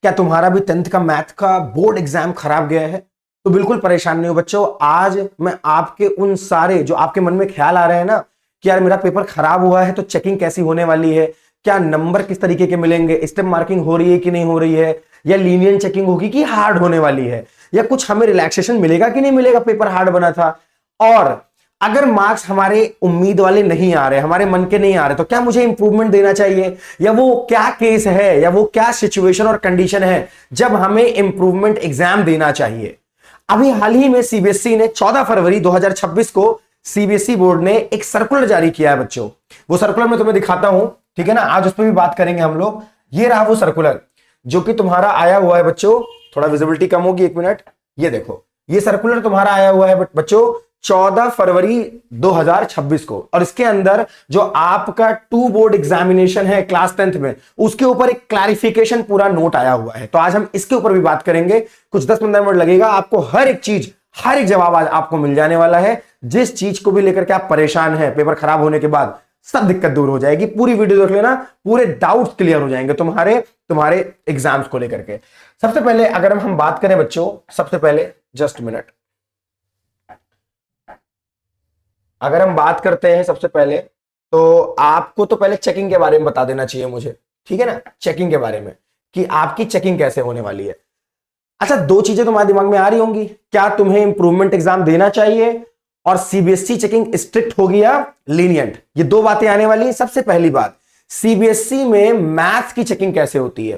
क्या तुम्हारा भी 10th का मैथ का बोर्ड एग्जाम खराब गया है? तो बिल्कुल परेशान नहीं हो बच्चों, आज मैं आपके उन सारे जो आपके मन में ख्याल आ रहे हैं ना कि यार मेरा पेपर खराब हुआ है तो चेकिंग कैसी होने वाली है, क्या नंबर किस तरीके के मिलेंगे, स्टेप मार्किंग हो रही है कि नहीं हो रही है, या लीनियंट चेकिंग होगी कि हार्ड होने वाली है, या कुछ हमें रिलैक्सेशन मिलेगा कि नहीं मिलेगा, पेपर हार्ड बना था, और अगर मार्क्स हमारे उम्मीद वाले नहीं आ रहे, हमारे मन के नहीं आ रहे, तो क्या मुझे इंप्रूवमेंट देना चाहिए, या वो क्या केस है, या वो क्या सिचुएशन और कंडीशन है जब हमें इंप्रूवमेंट एग्जाम देना चाहिए। अभी हाल ही में सीबीएसई ने 14 फरवरी 2026 को सीबीएसई बोर्ड ने एक सर्कुलर जारी किया है बच्चों। वो सर्कुलर मैं तुम्हें दिखाता हूं, ठीक है ना, आज उस पर भी बात करेंगे हम लोग। ये रहा वो सर्कुलर जो कि तुम्हारा आया हुआ है बच्चों, थोड़ा विजिबिलिटी कम होगी, 1 मिनट, ये देखो, ये सर्कुलर तुम्हारा आया हुआ है बच्चों 14 फरवरी 2026 को, और इसके अंदर जो आपका 2 बोर्ड एग्जामिनेशन है क्लास 10th में, उसके ऊपर एक क्लैरिफिकेशन पूरा नोट आया हुआ है। तो आज हम इसके ऊपर भी बात करेंगे, कुछ 10-15 मिनट लगेगा, आपको हर एक चीज, हर एक जवाब आज आपको मिल जाने वाला है। जिस चीज को भी लेकर के आप परेशान हैं पेपर खराब होने के बाद, सब दिक्कत दूर हो जाएगी। पूरी वीडियो देख लेना, पूरे डाउट्स क्लियर हो जाएंगे तुम्हारे एग्जाम्स को लेकर के। सबसे पहले अगर हम बात करें बच्चों, सबसे पहले जस्ट मिनट, अगर हम बात करते हैं सबसे पहले, तो आपको तो पहले चेकिंग के बारे में बता देना चाहिए मुझे, ठीक है ना, चेकिंग के बारे में कि आपकी चेकिंग कैसे होने वाली है। अच्छा, 2 चीजें तुम्हारे दिमाग में आ रही होंगी, क्या तुम्हें इंप्रूवमेंट एग्जाम देना चाहिए और सीबीएसई चेकिंग स्ट्रिक्ट होगी या लीनियंट, ये 2 बातें आने वाली है। सबसे पहली बात, सीबीएसई में मैथ्स की चेकिंग कैसे होती है,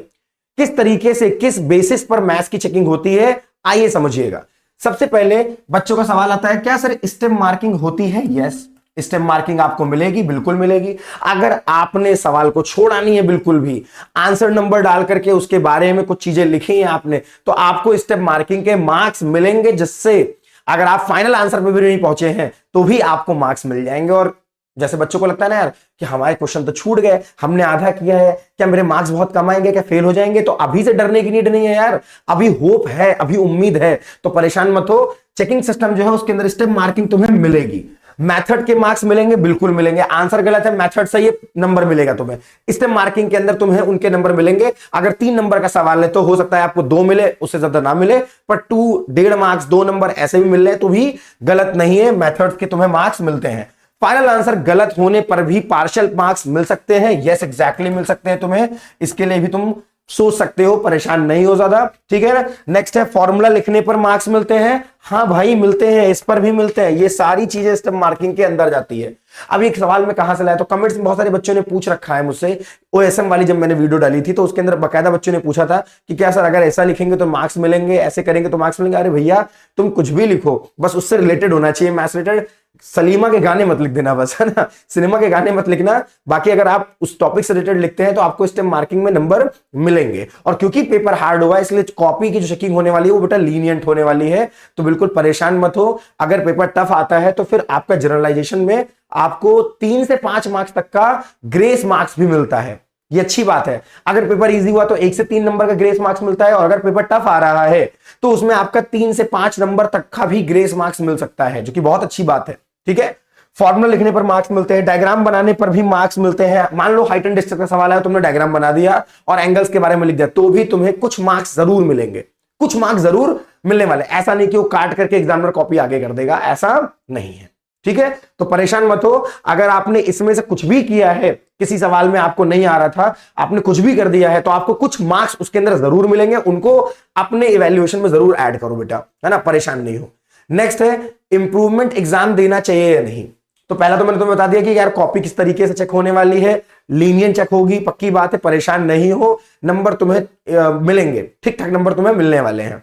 किस तरीके से, किस बेसिस पर मैथ्स की चेकिंग होती है, आइए समझिएगा। सबसे पहले बच्चों का सवाल आता है, क्या सर स्टेप मार्किंग होती है? यस, स्टेप मार्किंग आपको मिलेगी, बिल्कुल मिलेगी। अगर आपने सवाल को छोड़ा नहीं है बिल्कुल भी, आंसर नंबर डाल करके उसके बारे में कुछ चीजें लिखी हैं आपने, तो आपको स्टेप मार्किंग के मार्क्स मिलेंगे, जिससे अगर आप फाइनल आंसर पे भी नहीं पहुंचे हैं तो भी आपको मार्क्स मिल जाएंगे। और जैसे बच्चों को लगता है ना यार कि हमारे क्वेश्चन तो छूट गए, हमने आधा किया है, क्या मेरे मार्क्स बहुत कम आएंगे, क्या फेल हो जाएंगे, तो अभी से डरने की नीड नहीं है यार, अभी होप है, अभी उम्मीद है, तो परेशान मत हो। चेकिंग सिस्टम जो है उसके अंदर स्टेप मार्किंग तुम्हें मिलेगी, मेथड के मार्क्स मिलेंगे, बिल्कुल मिलेंगे। आंसर गलत है, मेथड सही है, नंबर मिलेगा तुम्हें। स्टेप मार्किंग के अंदर तुम्हें उनके नंबर मिलेंगे। अगर 3 नंबर का सवाल है तो हो सकता है आपको 2 मिले, उससे ज्यादा ना मिले, पर 1.5 मार्क्स, 2 नंबर ऐसे भी मिल रहे हैं तो भी गलत नहीं है, मेथड के तुम्हें मार्क्स मिलते हैं। फाइनल आंसर गलत होने पर भी पार्शियल मार्क्स मिल सकते हैं, यस एग्जैक्टली मिल सकते हैं तुम्हें, इसके लिए भी तुम सोच सकते हो, परेशान नहीं हो ज्यादा, ठीक है ना। नेक्स्ट है फॉर्मूला लिखने पर मार्क्स मिलते हैं, हाँ भाई मिलते हैं, इस पर भी मिलते हैं, ये सारी चीजें स्टेप मार्किंग के अंदर जाती है। अब एक सवाल में कहां से लाया, तो कमेंट्स में बहुत सारे बच्चों ने पूछ रखा है मुझसे, ओएसएम वाली जब मैंने वीडियो डाली थी तो उसके अंदर बकायदा बच्चों ने पूछा था कि क्या सर अगर ऐसा लिखेंगे तो मार्क्स मिलेंगे, ऐसे करेंगे तो मार्क्स मिलेंगे। अरे भैया तुम कुछ भी लिखो, बस उससे रिलेटेड होना चाहिए, मैथ्स रिलेटेड। सलीमा के गाने मत लिख देना बस, है ना, सिनेमा के गाने मत लिखना। बाकी अगर आप उस टॉपिक से रिलेटेड लिखते हैं तो आपको स्टेप मार्किंग में नंबर मिलेंगे। और क्योंकि पेपर हार्ड हुआ इसलिए कॉपी की जो चेकिंग होने वाली है वो बेटा लीनियंट होने वाली है, तो बिल्कुल परेशान मत हो। अगर पेपर टफ आता है तो फिर आपका जनरलाइजेशन में आपको 3 से 5 मार्क्स तक का ग्रेस मार्क्स भी मिलता है, ये अच्छी बात है। अगर पेपर इजी हुआ तो 1 से 3 नंबर का ग्रेस मार्क्स मिलता है, और अगर पेपर टफ आ रहा है तो उसमें आपका 3 से 5 नंबर तक का भी ग्रेस मार्क्स मिल सकता है, जो कि बहुत अच्छी बात है, ठीक है। फॉर्मूला लिखने पर मार्क्स मिलते हैं, डायग्राम बनाने पर भी मार्क्स मिलते हैं। मान लो हाइट एंड डिस्टेंस का सवाल है, तुमने डायग्राम बना दिया और एंगल्स के बारे में लिख दिया, तो भी तुम्हें कुछ मार्क्स जरूर मिलेंगे, कुछ मार्क्स जरूर मिलने वाले। ऐसा नहीं कि वो काट करके एग्जामिनर कॉपी आगे कर देगा, ऐसा नहीं है, ठीक है। तो परेशान मत हो, अगर आपने इसमें से कुछ भी किया है, किसी सवाल में आपको नहीं आ रहा था, आपने कुछ भी कर दिया है, तो आपको कुछ मार्क्स उसके अंदर जरूर मिलेंगे, उनको अपने इवैल्यूएशन में जरूर ऐड करो बेटा, है ना, परेशान नहीं हो। नेक्स्ट है इंप्रूवमेंट एग्जाम देना चाहिए या नहीं। तो पहला तो मैंने तुम्हें बता दिया कि यार कॉपी किस तरीके से चेक होने वाली है, लीनियंट चेक होगी, पक्की बात है, परेशान नहीं हो, नंबर तुम्हें मिलेंगे, ठीक ठाक नंबर तुम्हें मिलने वाले हैं।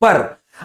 पर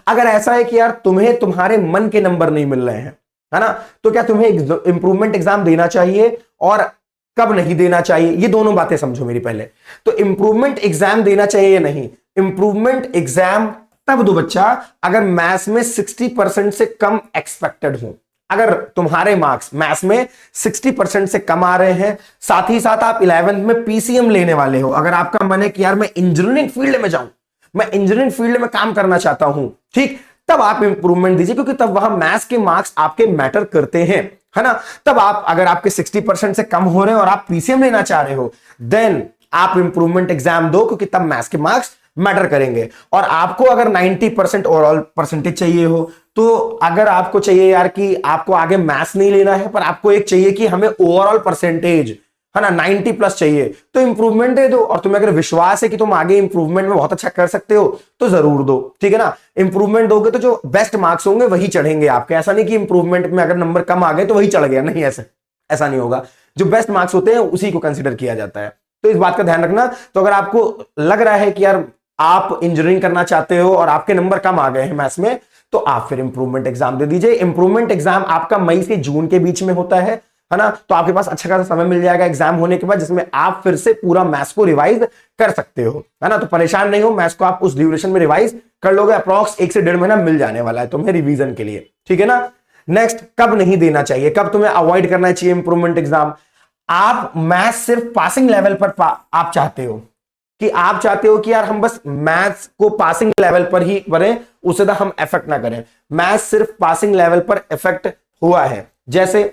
अगर ऐसा है कि यार तुम्हें तुम्हारे मन के नंबर नहीं मिल रहे हैं, है ना, तो क्या तुम्हें इंप्रूवमेंट एग्जाम देना चाहिए और कब नहीं देना चाहिए, ये दोनों बातें समझो मेरी पहले। तो इंप्रूवमेंट एग्जाम देना चाहिए या नहीं, इंप्रूवमेंट एग्जाम तब दो बच्चा अगर मैथ्स में 60% से कम एक्सपेक्टेड हो। अगर तुम्हारे मार्क्स मैथ्स में 60% से कम आ रहे हैं, साथ ही साथ आप 11th में पीसीएम लेने वाले हो, अगर आपका मन है कि यार मैं इंजीनियरिंग फील्ड में जाऊं, मैं इंजीनियरिंग फील्ड में काम करना चाहता हूं, ठीक, तब आप इंप्रूवमेंट दीजिए, क्योंकि तब वहां मैथ्स के मार्क्स आपके मैटर करते हैं, है ना। तब आप अगर आपके 60% से कम हो रहे हैं और आप पीसीएम लेना चाह रहे हो, देन आप इंप्रूवमेंट एग्जाम दो, क्योंकि तब मैथ्स के मार्क्स मैटर करेंगे। और आपको अगर 90% ओवरऑल परसेंटेज चाहिए हो, तो अगर आपको चाहिए यार कि आपको आगे मैथ्स नहीं लेना है, पर आपको एक चाहिए कि हमें ओवरऑल परसेंटेज है ना 90 प्लस चाहिए, तो इंप्रूवमेंट दे दो। और तुम्हें अगर विश्वास है कि तुम आगे इंप्रूवमेंट में बहुत अच्छा कर सकते हो, तो जरूर दो, ठीक है ना। इंप्रूवमेंट दोगे तो जो बेस्ट मार्क्स होंगे वही चढ़ेंगे आपके। ऐसा नहीं कि इंप्रूवमेंट में अगर नंबर कम आ गए तो वही चढ़ गया, नहीं, ऐसा नहीं होगा। जो बेस्ट मार्क्स होते हैं उसी को कंसिडर किया जाता है, तो इस बात का ध्यान रखना। तो अगर आपको लग रहा है कि यार आप इंजीनियरिंग करना चाहते हो और आपके नंबर कम आ गए हैं मैथ्स में, तो आप फिर इंप्रूवमेंट एग्जाम दे दीजिए। इंप्रूवमेंट एग्जाम आपका मई से जून के बीच में होता है ना। तो आपके पास अच्छा खासा समय मिल जाएगा एग्जाम होने के बाद, जिसमें आप फिर से पूरा मैथ्स को रिवाइज कर सकते हो, है ना। तो परेशान नहीं हो, मैथ्स को आप उस ड्यूरेशन में रिवाइज कर लोगे। अप्रॉक्स 1 से 1.5 महीना मिल जाने वाला है तुम्हें रिवीजन के लिए, ठीक है ना। नेक्स्ट, कब नहीं देना चाहिए, कब तुम्हें अवॉइड करना चाहिए इंप्रूवमेंट एग्जाम। आप मैथ्स सिर्फ पासिंग लेवल पर आप चाहते हो कि यार हम बस मैथ्स को पासिंग लेवल पर ही पढ़ें, उससे तो हम इफेक्ट ना करें। मैथ्स सिर्फ पासिंग लेवल पर इफेक्ट हुआ है, जैसे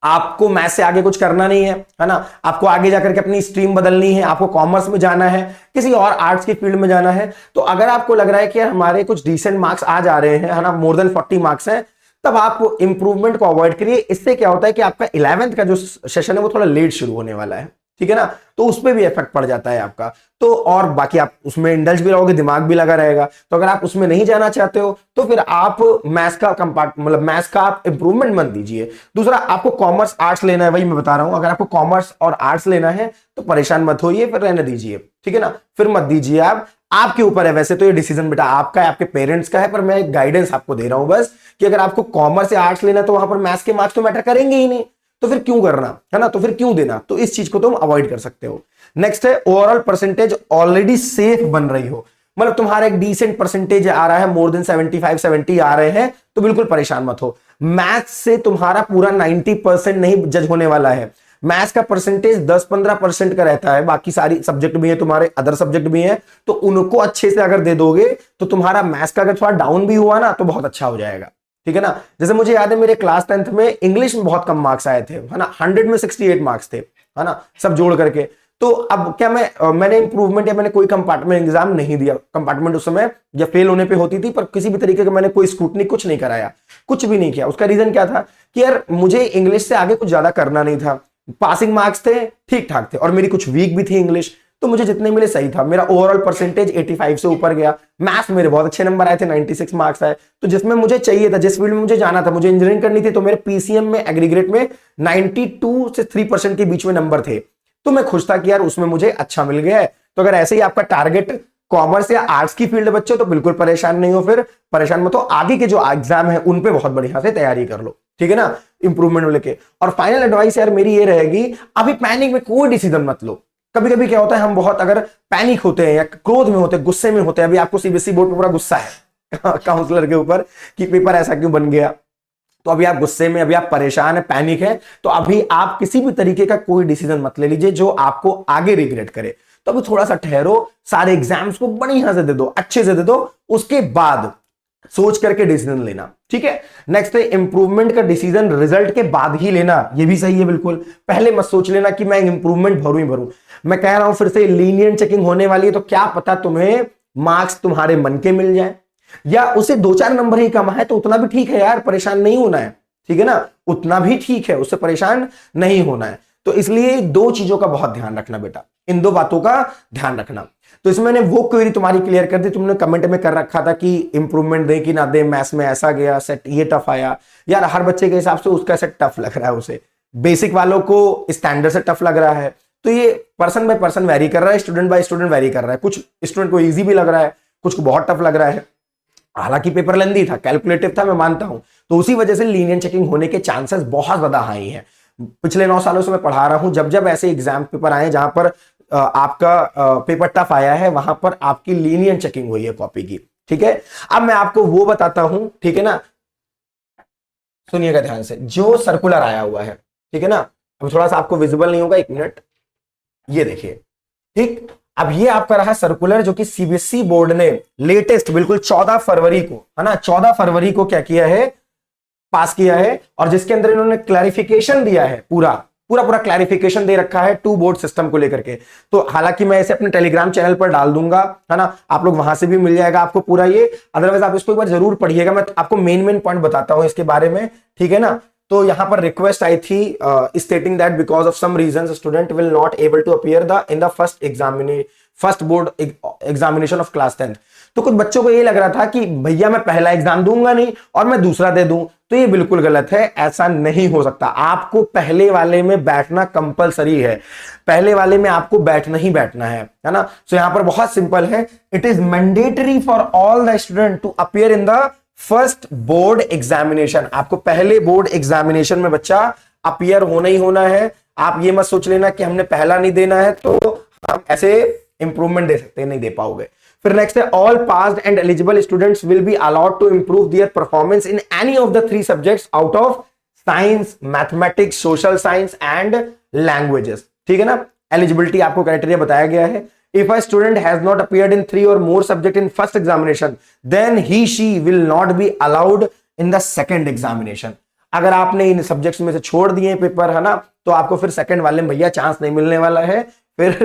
आपको मैथ्स से आगे कुछ करना नहीं है ना, आपको आगे जाकर के अपनी स्ट्रीम बदलनी है, आपको कॉमर्स में जाना है, किसी और आर्ट्स की फील्ड में जाना है, तो अगर आपको लग रहा है कि यार हमारे कुछ डिसेंट मार्क्स आ जा रहे हैं, है ना, मोर देन 40 मार्क्स हैं, तब आप इंप्रूवमेंट को अवॉइड करिए। इससे क्या होता है कि आपका 11th का जो सेशन है वो थोड़ा लेट शुरू होने वाला है, ठीक है ना, तो उस पर भी इफेक्ट पड़ जाता है आपका। तो और बाकी आप उसमें इंडल्ज भी रहोगे, दिमाग भी लगा रहेगा। तो अगर आप उसमें नहीं जाना चाहते हो, तो फिर आप मैथ्स का मैथ्स का आप इंप्रूवमेंट मत दीजिए। दूसरा, आपको कॉमर्स आर्ट्स लेना है, वही मैं बता रहा हूं, अगर आपको कॉमर्स और आर्ट्स लेना है तो परेशान मत होइए, फिर रहने दीजिए, ठीक है ना, फिर मत दीजिए आप। आपके ऊपर है, वैसे तो ये डिसीजन बेटा आपका है, आपके पेरेंट्स का है, पर मैं एक गाइडेंस आपको दे रहा हूं बस, कि अगर आपको कॉमर्स या आर्ट्स लेना है तो वहां पर मैथ्स के मार्क्स तो मैटर करेंगे ही नहीं, तो फिर क्यों करना, है ना, तो फिर क्यों देना। तो इस चीज को तुम अवॉइड कर सकते हो। नेक्स्ट है, ओवरऑल परसेंटेज ऑलरेडी सेफ बन रही हो, मतलब तुम्हारा एक डिसेंट परसेंटेज आ रहा है, मोर देन 75-70 आ रहे हैं, तो बिल्कुल परेशान मत हो। मैथ्स से तुम्हारा पूरा 90% नहीं जज होने वाला है। मैथ्स का परसेंटेज 10-15% का रहता है, बाकी सारी सब्जेक्ट भी है, तुम्हारे अदर सब्जेक्ट भी हैं, तो उनको अच्छे से अगर दे दोगे तो तुम्हारा मैथ्स का अगर थोड़ा डाउन भी हुआ ना तो बहुत अच्छा हो जाएगा, ठीक है ना। जैसे मुझे याद है मेरे क्लास 10th में इंग्लिश में बहुत कम मार्क्स आए थे, है ना, 100 में 68 मार्क्स थे, है ना, सब जोड़ करके। तो अब क्या मैंने इंप्रूवमेंट या मैंने कोई कंपार्टमेंट एग्जाम नहीं दिया, कंपार्टमेंट उस समय या फेल होने पे होती थी, पर किसी भी तरीके का मैंने कोई स्क्रूटनी कुछ नहीं कराया, कुछ भी नहीं किया। उसका रीजन क्या था कि यार मुझे इंग्लिश से आगे कुछ ज्यादा करना नहीं था, पासिंग मार्क्स थे, ठीक ठाक थे, और मेरी कुछ वीक भी थी इंग्लिश, तो मुझे जितने मिले सही था। मेरा ओवरऑल परसेंटेज 85 से ऊपर गया। मैथ्स मेरे बहुत अच्छे नंबर आए थे, 96 मार्क्स आए, तो जिसमें मुझे चाहिए था, जिस फील्ड में मुझे जाना था, मुझे इंजीनियरिंग करनी थी, तो मेरे पीसीएम में एग्रीगेट में 92 से 3% के बीच में नंबर थे, तो मैं खुश था कि यार उसमें मुझे अच्छा मिल गया है। तो अगर ऐसे ही आपका टारगेट कॉमर्स या आर्ट्स की फील्ड बच्चों, तो बिल्कुल परेशान नहीं हो, फिर परेशान मत हो, आगे के जो एग्जाम है उन पे बहुत बढ़िया से तैयारी कर लो, ठीक है ना, इंप्रूवमेंट को लेके। और फाइनल एडवाइस यार मेरी ये रहेगी, अभी पैनिक में कोई डिसीजन मत लो। कभी कभी क्या होता है, हम बहुत अगर पैनिक होते हैं या क्रोध में होते हैं, गुस्से में होते हैं, अभी आपको सीबीएसई बोर्ड पर पूरा गुस्सा है काउंसलर के ऊपर कि पेपर ऐसा क्यों बन गया, तो अभी आप गुस्से में, अभी आप परेशान है, पैनिक है, तो अभी आप किसी भी तरीके का कोई डिसीजन मत ले लीजिए जो आपको आगे रिग्रेट करे। तो अभी थोड़ा सा ठहरो, सारे एग्जाम्स को बढ़िया से दे दो, अच्छे से दे दो, उसके बाद सोच करके डिसीजन लेना, ठीक है। नेक्स्ट है, इंप्रूवमेंट का डिसीजन रिजल्ट के बाद ही लेना, ये भी सही है बिल्कुल। पहले मत सोच लेना कि मैं इंप्रूवमेंट भरूं ही भरूं। मैं कह रहा हूं फिर से, लीनियंट चेकिंग होने वाली है, तो क्या पता तुम्हें मार्क्स तुम्हारे मन के मिल जाए, या उसे 2-4 नंबर ही कम है, तो उतना भी ठीक है यार, परेशान नहीं होना है, ठीक है ना, उतना भी ठीक है, उससे परेशान नहीं होना है। तो इसलिए 2 चीजों का बहुत ध्यान रखना बेटा, इन 2 बातों का ध्यान रखना। तो इसमें मैंने वो क्वेरी तुम्हारी क्लियर कर दी, तुमने कमेंट में कर रखा था कि इंप्रूवमेंट दे कि ना दे, मैथ्स में ऐसा गया, सेट ये टफ आया। यार हर बच्चे के हिसाब से उसका सेट टफ लग रहा है, उसे बेसिक वालों को स्टैंडर्ड से टफ लग रहा है, तो ये पर्सन बाय पर्सन वेरी कर रहा है, स्टूडेंट बाय स्टूडेंट वेरी कर रहा है। कुछ स्टूडेंट को ईजी भी लग रहा है, कुछ को बहुत टफ लग रहा है। हालांकि पेपर लेंदी था, कैलकुलेटिव था, मैं मानता हूं, तो उसी वजह से लीनियंट चेकिंग होने के चांसेस बहुत ज्यादा हाई हैं। पिछले 9 सालों से मैं पढ़ा रहा हूं, जब जब ऐसे एग्जाम पेपर आए जहां पर आपका पेपर टफ आया है, वहां पर आपकी लीनियंट चेकिंग हुई है कॉपी की, ठीक है। अब मैं आपको वो बताता हूं, ठीक है ना, सुनिएगा ध्यान से, जो सर्कुलर आया हुआ है, ठीक है ना, अब थोड़ा सा आपको विजिबल नहीं होगा, 1 मिनट, ये देखिए, ठीक। अब ये आपका रहा सर्कुलर जो कि सीबीएसई बोर्ड ने लेटेस्ट बिल्कुल 14 फरवरी को, है ना, 14 फरवरी को क्या किया है, पास किया है, और जिसके अंदर इन्होंने क्लैरिफिकेशन दिया है, पूरा पूरा पूरा क्लैरिफिकेशन दे रखा है टू बोर्ड सिस्टम को लेकर के। तो हालांकि मैं इसे अपने टेलीग्राम चैनल पर डाल दूंगा, है ना, आप लोग वहां से भी मिल जाएगा आपको पूरा ये। अदरवाइज आप इसको एक बार जरूर पढ़िएगा, मैं आपको मेन पॉइंट बताता हूं इसके बारे में, ठीक है ना। तो यहां पर रिक्वेस्ट आई थी stating that because of some reasons student will not able to appear the in the first board examination of class 10th। तो कुछ बच्चों को ये लग रहा था कि भैया मैं पहला एग्जाम दूंगा नहीं और मैं दूसरा दे दूं, तो ये बिल्कुल गलत है, ऐसा नहीं हो सकता। आपको पहले वाले में बैठना कंपलसरी है, पहले वाले में आपको बैठना ही बैठना है ना। सो यहां पर बहुत सिंपल है, it is mandatory for all the student to appear in the first board examination. आपको पहले बोर्ड एग्जामिनेशन में बच्चा अपीयर होना ही होना है। आप ये मत सोच लेना कि हमने पहला नहीं देना है तो हम ऐसे इंप्रूवमेंट दे सकते हैं, नहीं दे पाओगे। फिर नेक्स्ट है, all passed and eligible students will be allowed to improve their performance in any of the 3 subjects out of science, mathematics, social science and languages, ठीक है ना। एलिजिबिलिटी आपको क्राइटेरिया बताया गया है। If a student has not appeared in 3 or more subject in first examination, then she will not be allowed in the second examination. अगर आपने इन subjects में से छोड़ दिए पेपर, है ना, तो आपको फिर सेकंड वाले में भैया चांस नहीं मिलने वाला है, फिर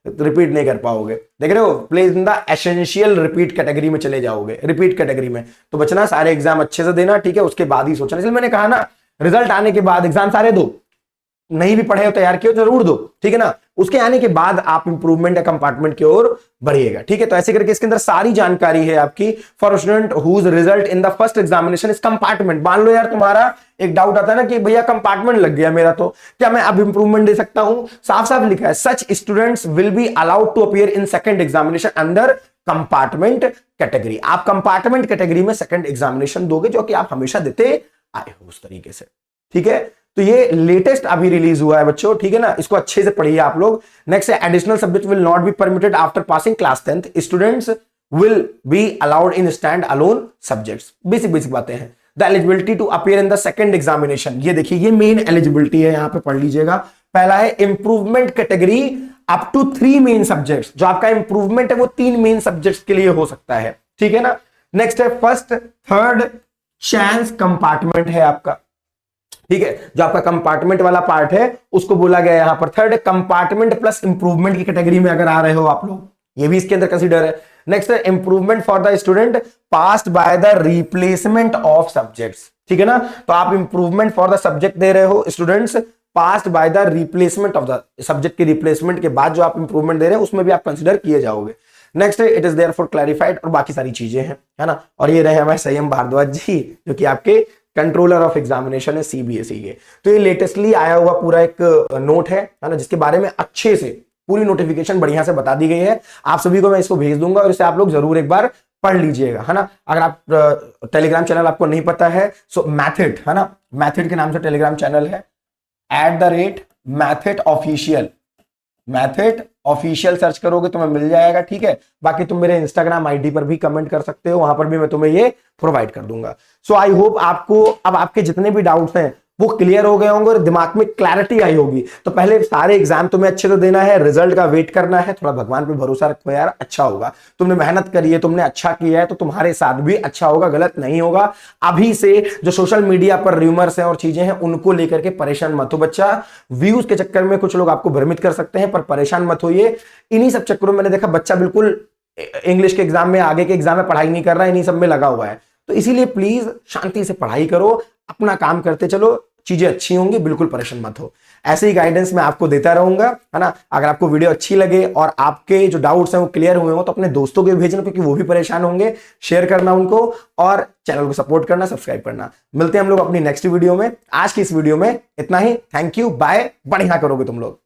रिपीट नहीं कर पाओगे। देख रहे हो, place in the essential repeat category में चले जाओगे, रिपीट कैटेगरी में। तो बचना, सारे एग्जाम अच्छे से देना, ठीक है, उसके बाद ही सोचना। इसलिए मैंने कहा ना, रिजल्ट आने के बाद एग्जाम सारे दो, नहीं भी पढ़े हो तैयार किए जरूर दो, ठीक है ना। उसके आने के बाद आप इंप्रूवमेंट या कंपार्टमेंट की ओर बढ़िएगा, ठीक है। तो ऐसे करके इसके अंदर सारी जानकारी है आपकी for student whose result in the first examination is compartment. मान लो यार तुम्हारा एक डाउट आता है ना कि भैया कंपार्टमेंट लग गया मेरा, तो क्या मैं अब इंप्रूवमेंट दे सकता हूं? साफ साफ लिखा है, such students will be allowed to appear in second examination under compartment category. आप कंपार्टमेंट कैटेगरी में सेकंड एग्जामिनेशन दोगे, जो कि आप हमेशा देते आए हो उस तरीके से, ठीक है। तो ये लेटेस्ट अभी रिलीज हुआ है बच्चों, ठीक है ना, इसको अच्छे से पढ़िए आप लोग। नेक्स्ट है, additional subject will not be permitted after passing class 10th, students will be allowed in stand alone subjects. Basic basic बातें हैं। The eligibility to appear in the second examination, ये देखिए, ये मेन एलिजिबिलिटी है, यहां पे पढ़ लीजिएगा। पहला है improvement category up to 3 main subjects. जो आपका इंप्रूवमेंट है वो 3 मेन सब्जेक्ट्स के लिए हो सकता है, ठीक है ना। नेक्स्ट है, फर्स्ट थर्ड चांस कंपार्टमेंट है आपका, ठीक है। जो आपका कंपार्टमेंट वाला पार्ट है उसको बोला गया यहां पर थर्ड कंपार्टमेंट प्लस इंप्रूवमेंट की कैटेगरी में अगर आ रहे हो आप लोग, ये भी इसके अंदर कंसीडर है। नेक्स्ट है, improvement for the student passed by the replacement of subjects, ठीक है ना। तो आप improvement for the subject they रहे हो, students passed by the replacement of the subject के रिप्लेसमेंट के बाद जो आप इंप्रूवमेंट दे रहे हैं उसमें भी आप कंसीडर किए जाओगे। नेक्स्ट है, it is there for clarified, और बाकी सारी चीजें हैं, है ना। और ये रहे हमारे संयम भारद्वाज जी, जो कि आपके कंट्रोलर ऑफ एग्जामिनेशन है सीबीएसई के। तो ये लेटेस्टली आया हुआ पूरा एक नोट है ना, जिसके बारे में अच्छे से पूरी नोटिफिकेशन बढ़िया से बता दी गई है। आप सभी को मैं इसको भेज दूंगा और इसे आप लोग जरूर एक बार पढ़ लीजिएगा, है ना। अगर आप टेलीग्राम चैनल आपको नहीं पता है, सो मैथड, है ना, मैथड के नाम से टेलीग्राम चैनल है, @method official, method official search करोगे तो मैं मिल जाएगा, ठीक है। बाकी तुम मेरे इंस्टाग्राम आईडी पर भी कमेंट कर सकते हो, वहां पर भी मैं तुम्हें ये प्रोवाइड कर दूंगा। सो आई होप आपको अब आपके जितने भी डाउट्स हैं वो क्लियर हो गए होंगे और दिमाग में क्लैरिटी आई होगी। तो पहले सारे एग्जाम तुम्हें अच्छे से देना है, रिजल्ट का वेट करना है, थोड़ा भगवान पे भरोसा रखो यार, अच्छा होगा। तुमने मेहनत करी है, तुमने अच्छा किया है, तो तुम्हारे साथ भी अच्छा होगा, गलत नहीं होगा। अभी से जो सोशल मीडिया पर रूमर्स हैं और चीजें हैं उनको लेकर के परेशान मत हो बच्चा। व्यूज के चक्कर में कुछ लोग आपको भ्रमित कर सकते हैं, पर परेशान मत होइए। इन्हीं सब चक्करों में मैंने देखा बच्चा बिल्कुल इंग्लिश के एग्जाम में, आगे के एग्जाम में पढ़ाई नहीं कर रहा है, इन्हीं सब में लगा हुआ है। तो इसीलिए प्लीज शांति से पढ़ाई करो, अपना काम करते चलो, चीजें अच्छी होंगी, बिल्कुल परेशान मत हो। ऐसे ही गाइडेंस मैं आपको देता रहूंगा, है ना। अगर आपको वीडियो अच्छी लगे और आपके जो डाउट्स हैं वो क्लियर हुए हो तो अपने दोस्तों को भेजना, क्योंकि वो भी परेशान होंगे। शेयर करना उनको और चैनल को सपोर्ट करना, सब्सक्राइब करना। मिलते हैं हम लोग अपनी नेक्स्ट वीडियो में। आज की इस वीडियो में इतना ही। Thank you, bye. बढ़िया करोगे तुम लोग।